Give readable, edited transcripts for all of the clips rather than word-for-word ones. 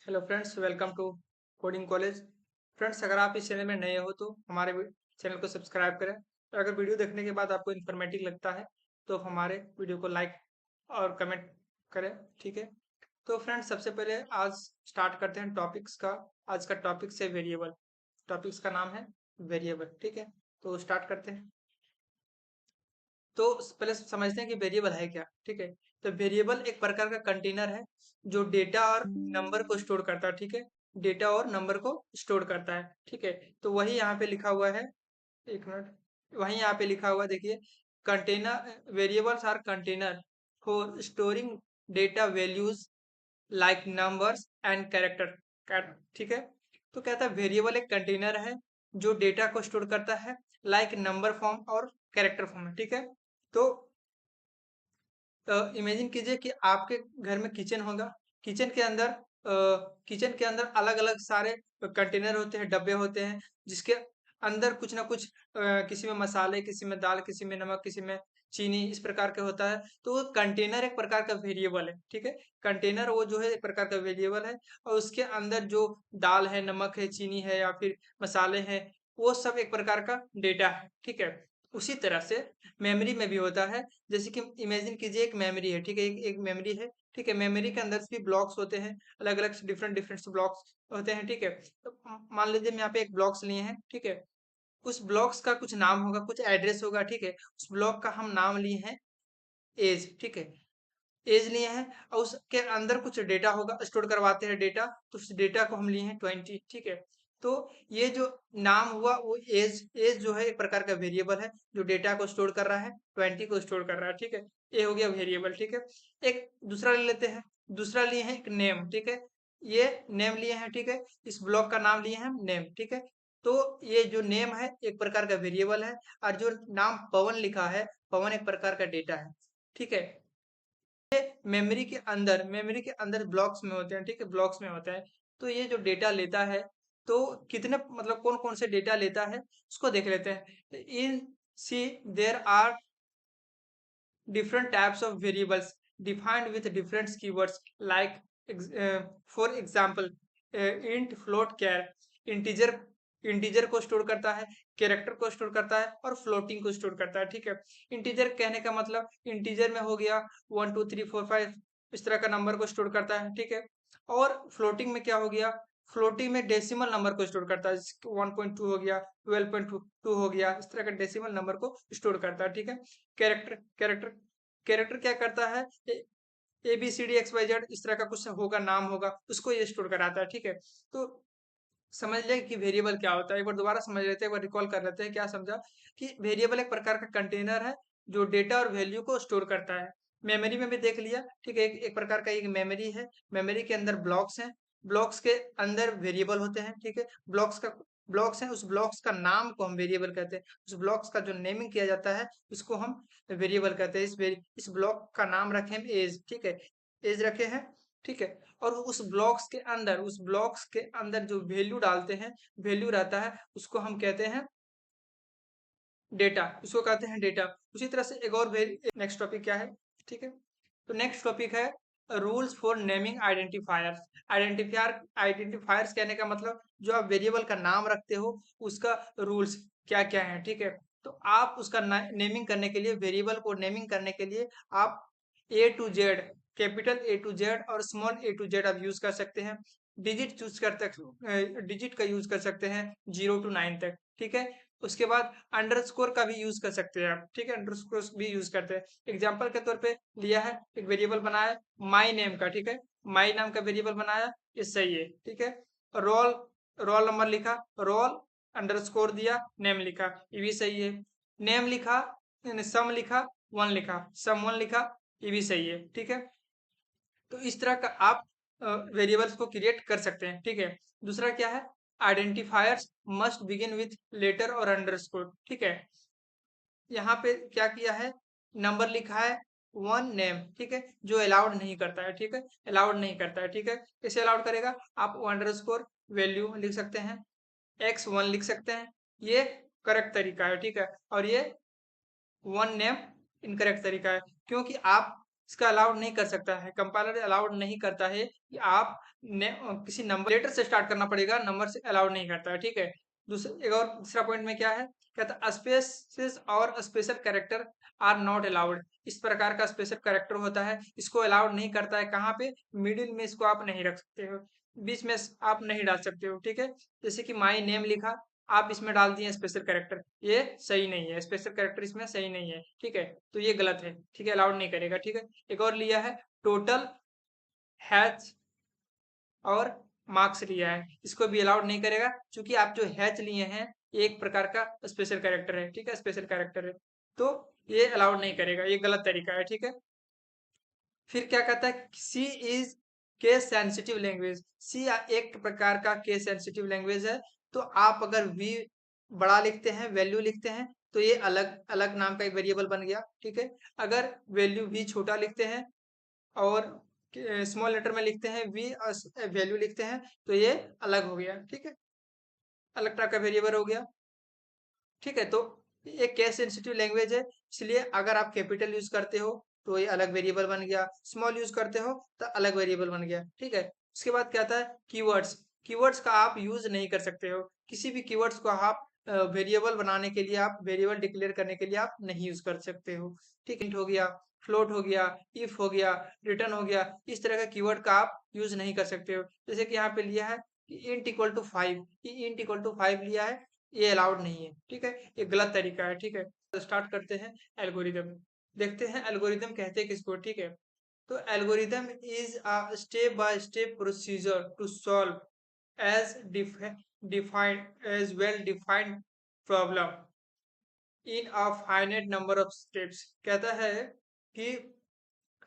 Hello friends, welcome to coding college. Friends, अगर आप इस चैनल में नए हो तो हमारे चैनल को सब्सक्राइब करें। और अगर वीडियो देखने के बाद आपको इन्फॉर्मेटिव लगता है तो हमारे वीडियो को लाइक और कमेंट करें। ठीक है, तो फ्रेंड्स सबसे पहले आज स्टार्ट करते हैं टॉपिक्स का। आज का टॉपिक्स है वेरिएबल। टॉपिक्स का नाम है वेरिएबल। ठीक है, तो स्टार्ट करते हैं। तो पहले समझते हैं कि वेरिएबल है क्या। ठीक है, तो वेरिएबल एक प्रकार का कंटेनर है जो डेटा और नंबर को स्टोर करता है। ठीक है, डेटा और नंबर को स्टोर करता है। ठीक है, तो वही यहाँ पे लिखा हुआ है। एक मिनट, वही यहाँ पे लिखा हुआ है, देखिए। Container variables are container for storing data values like numbers and character. ठीक है, तो कहता है वेरिएबल एक कंटेनर है जो डेटा को स्टोर करता है लाइक नंबर फॉर्म और कैरेक्टर फॉर्म में। ठीक है, तो इमेजिन कीजिए कि आपके घर में किचन होगा। किचन के अंदर अलग अलग सारे कंटेनर होते हैं, डब्बे होते हैं, जिसके अंदर कुछ ना कुछ किसी में मसाले, किसी में दाल, किसी में नमक, किसी में चीनी, इस प्रकार के होता है। तो वो कंटेनर एक प्रकार का वेरिएबल है। ठीक है, कंटेनर वो जो है एक प्रकार का वेरिएबल है, और उसके अंदर जो दाल है, नमक है, चीनी है या फिर मसाले हैं, वो सब एक प्रकार का डेटा है। ठीक है, उसी तरह से मेमोरी में भी होता है। जैसे कि इमेजिन कीजिए एक मेमोरी है। ठीक है, एक मेमोरी है। ठीक है, मेमोरी के अंदर भी ब्लॉक्स होते हैं, अलग अलग डिफरेंट डिफरेंट ब्लॉक्स होते हैं। ठीक है, तो मान लीजिए हम यहाँ पे एक ब्लॉक्स लिए हैं। ठीक है, उस ब्लॉक्स का कुछ नाम होगा, कुछ एड्रेस होगा। ठीक है, उस ब्लॉक का हम नाम लिए हैं एज। ठीक है, एज लिए हैं, और उसके अंदर कुछ डेटा होगा, स्टोर करवाते हैं डेटा, तो उस डेटा को हम लिए हैं 20। ठीक है, तो ये जो नाम हुआ वो एज एज जो है एक प्रकार का वेरिएबल है जो डेटा को स्टोर कर रहा है, 20 को स्टोर कर रहा है। ठीक है, ये हो गया वेरिएबल। ठीक है, एक दूसरा ले लेते हैं। दूसरा लिए हैं एक नेम। ठीक है, ये नेम लिए हैं। ठीक है, इस ब्लॉक का नाम लिए हैं नेम। ठीक है, तो ये जो नेम है एक प्रकार का वेरिएबल है, और जो नाम पवन लिखा है, पवन एक प्रकार का डेटा है। ठीक है, मेमोरी के अंदर ब्लॉक्स में होते हैं। ठीक है, ब्लॉक्स में होता है। तो ये जो डेटा लेता है, तो कितने मतलब कौन कौन से डेटा लेता है उसको देख लेते हैं। In C there are different types of variables defined with different keywords like for example int, float, char। integer integer को स्टोर करता है, कैरेक्टर को स्टोर करता है और फ्लोटिंग को स्टोर करता है। ठीक है, इंटीजर कहने का मतलब इंटीजर में हो गया 1 2 3 4 5, इस तरह का नंबर को स्टोर करता है। ठीक है, और फ्लोटिंग में क्या हो गया, फ्लोटिंग में डेसिमल नंबर को स्टोर करता है, 1.2 हो गया, 12.2 हो गया, इस तरह का डेसिमल नंबर को स्टोर करता है। ठीक है, कैरेक्टर कैरेक्टर कैरेक्टर क्या करता है, A B C D X Y Z, इस तरह का कुछ होगा, नाम होगा, उसको ये स्टोर कराता है। ठीक है, तो समझ ले कि वेरिएबल क्या होता है। एक बार दोबारा समझ लेते हैं, एक बार रिकॉल कर लेते हैं क्या समझा। कि वेरिएबल एक प्रकार का कंटेनर है जो डेटा और वैल्यू को स्टोर करता है। मेमोरी में भी देख लिया। ठीक है, एक प्रकार का एक मेमोरी है। मेमोरी के अंदर ब्लॉक्स हैं, ब्लॉक्स के अंदर वेरिएबल होते हैं। ठीक है, ब्लॉक्स हैं, उस ब्लॉक्स का नाम को हम वेरिएबल कहते हैं। उस ब्लॉक्स का जो नेमिंग किया जाता है उसको हम वेरिएबल कहते हैं। इस ब्लॉक का नाम रखे हम एज। ठीक है, एज रखे हैं। ठीक है, और उस ब्लॉक्स के अंदर जो वैल्यू डालते हैं, वैल्यू रहता है, उसको हम कहते हैं डेटा, उसको कहते हैं डेटा। उसी तरह से एक और नेक्स्ट टॉपिक क्या है। ठीक है, तो नेक्स्ट टॉपिक है rules for naming identifiers. Identifiers कहने का मतलब जो आप वेरिएबल का नाम रखते हो उसका रूल्स क्या क्या है। ठीक है, तो आप उसका नेमिंग करने के लिए, वेरिएबल को नेमिंग करने के लिए आप A to Z, capital A to Z और स्मॉल ए टू जेड आप यूज कर सकते हैं। डिजिट का यूज कर सकते हैं 0 to 9 तक। ठीक है, उसके बाद अंडरस्कोर का भी यूज कर सकते हैं आप। ठीक है, अंडरस्कोर भी यूज करते हैं। एग्जांपल के तौर पे लिया है, एक वेरिएबल बनाया माई नेम का। ठीक है, माई नाम का वेरिएबल बनाया, ये सही है। ठीक है, रोल रोल नंबर लिखा, रोल अंडरस्कोर दिया, नेम लिखा, ये भी सही है। नेम लिखा, सम लिखा, वन लिखा, सम वन लिखा, ये भी सही है। ठीक है, तो इस तरह का आप वेरिएबल्स को क्रिएट कर सकते हैं। ठीक है, दूसरा क्या है, identifiers must begin with letter और अंडरस्कोर। ठीक है, यहाँ पे क्या किया है, नंबर लिखा है, वन नेम। ठीक है, जो अलाउड नहीं करता है। ठीक है, अलाउड नहीं करता है। ठीक है, कैसे अलाउड करेगा, आप अंडरस्कोर वैल्यू लिख सकते हैं, x1 लिख सकते हैं, ये करेक्ट तरीका है। ठीक है, और ये वन नेम इनकरेक्ट तरीका है, क्योंकि आप इसका अलाउड नहीं कर सकता है, कंपाइलर अलाउड नहीं करता है कि आप किसी नंबर लेटर से स्टार्ट करना पड़ेगा, नंबर से अलाउड नहीं करता है, ठीक है। एक और दूसरा पॉइंट में क्या है, कहता है स्पेसेस और special character are not allowed. इस प्रकार का स्पेशल कैरेक्टर होता है, इसको अलाउड नहीं करता है। कहाँ पे? मिडिल में इसको आप नहीं रख सकते हो, बीच में आप नहीं डाल सकते हो, ठीक है। जैसे कि माई नेम लिखा, आप इसमें डाल दिए स्पेशल कैरेक्टर, ये सही नहीं है, स्पेशल कैरेक्टर इसमें सही नहीं है, ठीक है। तो ये गलत है, ठीक है, अलाउड नहीं करेगा, ठीक है। एक और लिया है टोटल हैच और मार्क्स लिया है, इसको भी अलाउड नहीं करेगा, क्योंकि आप जो हैच लिए हैं एक प्रकार का स्पेशल कैरेक्टर है, ठीक है, स्पेशल कैरेक्टर है, तो ये अलाउड नहीं करेगा, ये गलत तरीका है, ठीक है। फिर क्या कहता है, सी इज केस सेंसिटिव लैंग्वेज। सी एक प्रकार का केस सेंसिटिव लैंग्वेज है। तो आप अगर वी बड़ा लिखते हैं, वैल्यू लिखते हैं, तो ये अलग अलग नाम का एक वेरिएबल बन गया, ठीक है। अगर वैल्यू वी छोटा लिखते हैं और स्मॉल लेटर में लिखते हैं वी वैल्यू लिखते हैं, तो ये अलग हो गया, ठीक है, अलग टाइप का वेरिएबल हो गया, ठीक है। तो ये केस सेंसिटिव लैंग्वेज है, इसलिए अगर आप कैपिटल यूज करते हो तो ये अलग वेरिएबल बन गया, स्मॉल यूज करते हो तो अलग वेरिएबल बन गया, ठीक है। उसके बाद क्या आता है, कीवर्ड्स। कीवर्ड्स का आप यूज नहीं कर सकते हो, किसी भी कीवर्ड्स को आप वेरिएबल बनाने के लिए, आप वेरिएबल डिक्लेयर करने के लिए आप नहीं यूज कर सकते हो, ठीक है। हो गया, फ्लोट हो गया, इफ हो गया, रिटर्न हो गया, इस तरह का कीवर्ड का आप यूज नहीं कर सकते हो। जैसे कि यहाँ पे लिया है int equal to 5, int equal to 5 लिया है, ये अलाउड नहीं है, ठीक है, ये गलत तरीका है, ठीक है। तो स्टार्ट करते हैं एल्गोरिदम, देखते हैं एल्गोरिदम कहते हैं किसको, ठीक है। तो algorithm is a step by step procedure to solve as defined as well defined problem in a finite number of steps. कहता है कि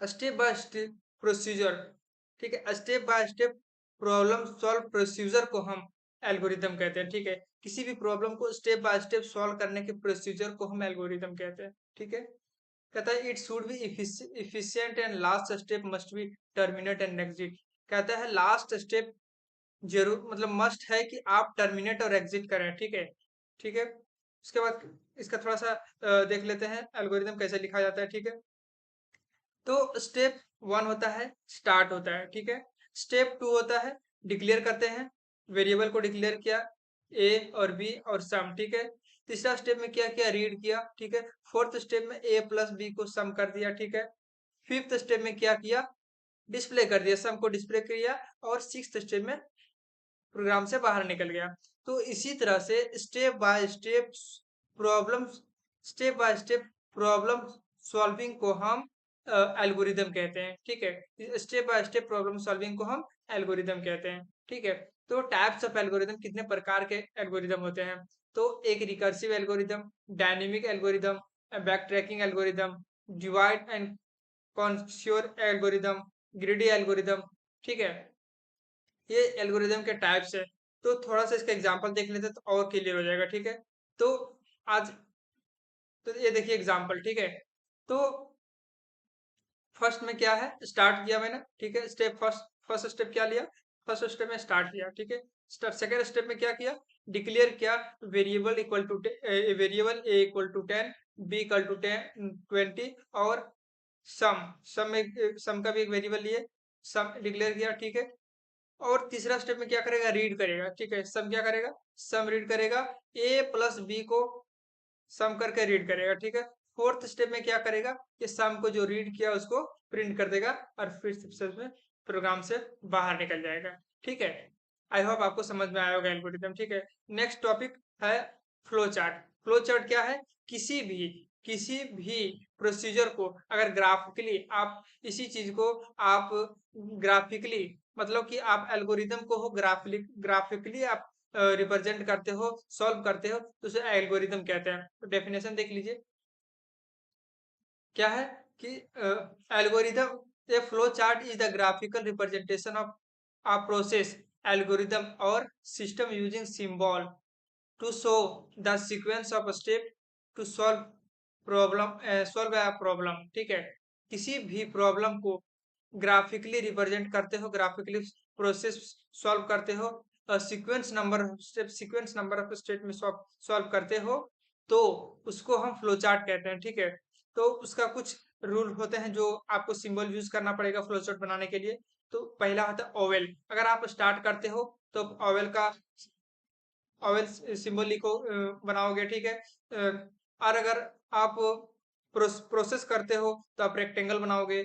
स्टेप बाय स्टेप प्रोसीजर, ठीक है, step by step problem solve procedure को हम algorithm कहते हैं, ठीक है। किसी भी प्रॉब्लम को स्टेप बाय स्टेप सॉल्व करने के प्रोसीजर को हम एल्गोरिदम कहते हैं, ठीक है। कहता है it should be efficient and last step must be terminate and exit. कहता है लास्ट स्टेप जरूर मतलब मस्ट है कि आप टर्मिनेट और एग्जिट करें, ठीक है, ठीक है। उसके बाद इसका थोड़ा सा देख लेते हैं एल्गोरिदम कैसे लिखा जाता है, ठीक है। तो स्टेप 1 होता है स्टार्ट होता है, ठीक है। स्टेप 2 होता है डिक्लेयर करते हैं, वेरिएबल को डिक्लेयर किया ए और बी और सम, ठीक है। तीसरा स्टेप में क्या किया, रीड किया, ठीक है। फोर्थ स्टेप में ए प्लस बी को सम कर दिया, ठीक है। फिफ्थ स्टेप में क्या किया, डिस्प्ले कर दिया, सम को डिस्प्ले किया, और सिक्स्थ स्टेप में प्रोग्राम से बाहर निकल गया। तो इसी तरह से problem step by step problem solving को हम एल्गोरिदम कहते हैं, ठीक है। Step by step problem solving को हम एल्गोरिदम कहते हैं, ठीक है। तो टाइप्स ऑफ एल्गोरिदम, कितने प्रकार के एल्गोरिदम होते हैं, तो एक recursive algorithm, dynamic algorithm, back tracking algorithm, divide and conquer algorithm, greedy algorithm, ठीक है। ये एल्गोरिदम के टाइप्स है। तो थोड़ा सा इसका एग्जांपल देख लेते हैं तो और क्लियर हो जाएगा, ठीक है। तो आज तो ये देखिए एग्जांपल, ठीक है। तो फर्स्ट में क्या है, स्टार्ट किया मैंने, ठीक है। फर्स्ट स्टेप क्या लिया, फर्स्ट स्टेप में स्टार्ट किया, ठीक है। सेकेंड स्टेप में क्या किया, डिक्लेयर किया variable equal to variable A equal to 10, B equal to 20, और सम का भी एक वेरिएबल लिए, सम डिक्लेयर किया, ठीक है। और तीसरा स्टेप में क्या करेगा, रीड करेगा, ठीक है। सम क्या करेगा, सम रीड करेगा, ए प्लस बी को सम करके रीड करेगा, ठीक है। फोर्थ स्टेप में क्या करेगा, कि सम को जो रीड किया उसको प्रिंट कर देगा, और फिर स्टेप में प्रोग्राम से बाहर निकल जाएगा, ठीक है। आई होप आपको समझ में आया होगा एल्गोरिथम, ठीक है। नेक्स्ट टॉपिक है फ्लो चार्ट। फ्लो चार्ट क्या है, किसी भी प्रोसीजर को अगर ग्राफिकली आप इसी चीज को आप ग्राफिकली मतलब कि आप एल्गोरिदम को हो ग्राफिकली आप रिप्रेजेंट करते हो, सॉल्व करते हो, तो उसे एल्गोरिदम कहते हैं। तो डेफिनेशन देख लीजिए क्या है, कि algorithm a flow chart is the graphical representation of a process, algorithm और system using symbol to show the sequence of step to solve a problem, ठीक है। किसी भी प्रॉब्लम को ग्राफिकली रिप्रेजेंट करते हो, ग्राफिकली प्रोसेस सॉल्व करते हो, सीक्वेंस नंबर ऑफ स्टेप में सॉल्व करते हो, तो उसको हम फ्लो चार्ट कहते हैं, ठीक है। तो उसका कुछ रूल होते हैं जो आपको सिंबल यूज करना पड़ेगा फ्लो चार्ट बनाने के लिए। तो पहला होता है ओवेल। अगर आप स्टार्ट करते हो तो ओवेल का ओवेल सिंबल लिखो, बनाओगे, ठीक है। और अगर आप प्रोसेस करते हो तो आप रेक्टेंगल बनाओगे।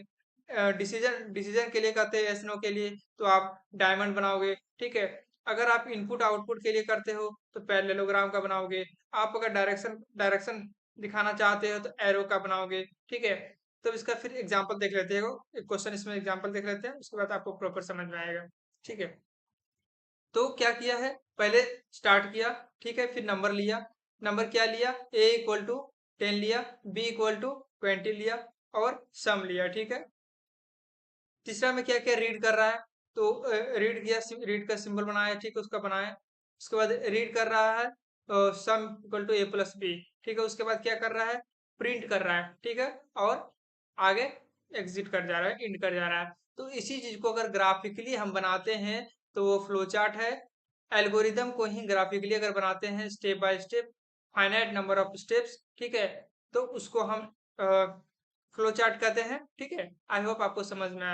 डिसीजन डिसीजन के लिए करते हैं, यस नो के लिए, तो आप डायमंड बनाओगे, ठीक है। अगर आप इनपुट आउटपुट के लिए करते हो तो पैरेललोग्राम का बनाओगे। आप अगर डायरेक्शन डायरेक्शन दिखाना चाहते हो तो एरो का बनाओगे, ठीक है। तो इसका फिर एग्जांपल देख लेते हो, एक क्वेश्चन इसमें एग्जांपल देख लेते हैं, उसके बाद आपको प्रॉपर समझ में आएगा, ठीक है। तो क्या किया है, पहले स्टार्ट किया, ठीक है, फिर नंबर लिया। नंबर क्या लिया, a इक्वल टू 10 लिया, b इक्वल टू 20 लिया, और सम लिया, ठीक है। तीसरा में क्या क्या रीड कर रहा है, तो रीड किया, रीड का सिंबल बनाया, ठीक है, उसका बनाया। उसके बाद रीड कर रहा है sum equal to a plus B, ठीक है। उसके बाद क्या कर रहा है, प्रिंट कर रहा है, ठीक है, और आगे एग्जिट कर जा रहा है, इंड कर जा रहा है। तो इसी चीज को अगर ग्राफिकली हम बनाते हैं तो वो फ्लो चार्ट है। एल्गोरिदम को ही ग्राफिकली अगर बनाते हैं step by step, finite number of steps, ठीक है, तो उसको हम फ्लो चार्ट कहते हैं, ठीक है। आई होप आपको समझ में आया।